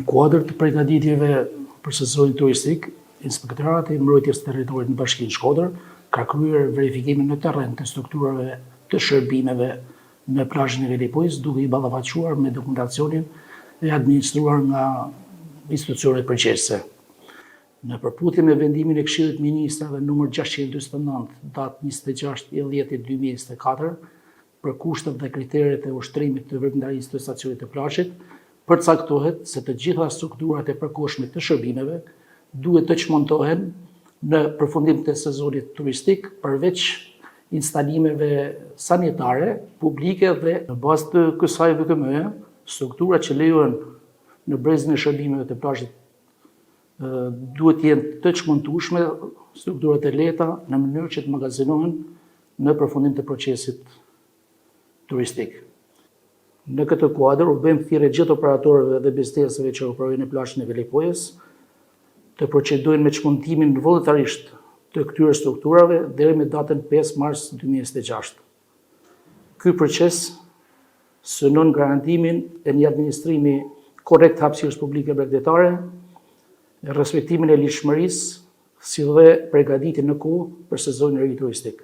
Në kuadër të përgatitjeve për sezonin turistik, Inspektorati i Mbrojtjes së Territorit në Bashkinë Shkodër ka kryer verifikimin në terren të strukturave të shërbimeve në plazhin e Velipojës, duke i ballafaquar me dokumentacionin e administruar nga institucionet përgjegjëse. Në përputhje me vendimin e Këshillit të Ministrave numër 649, datë 26/10/2024, për kushtet dhe kriteret e ushtrimit të veprimtarisë të stacionit të plazhit, përcaktohet se të gjitha strukturat e përkohshme të shërbimeve duhet të çmontohen në përfundim të sezonit turistik, përveç instalimeve sanitare, publike dhe në bazë të kësaj VKM, strukturat që lejohen në brezin e shërbimeve të plazhit duhet të jenë të çmontueshme, strukturat e lehta në mënyrë që të magazinohen në përfundim të procesit turistik. Në këtë kuadër u bën thirrje gjithë operatorëve dhe bizneseve që operojnë në plazhin e Velipojës të procedojnë me çmontimin vullnetarisht të këtyre strukturave deri me datën 5 mars 2026. Ky proces synon garantimin e një administrimi korrekt të hapësirës publike bregdetare, respektimin e ligjshmërisë, si dhe përgatitjen në kohë për sezonin e ri turistik.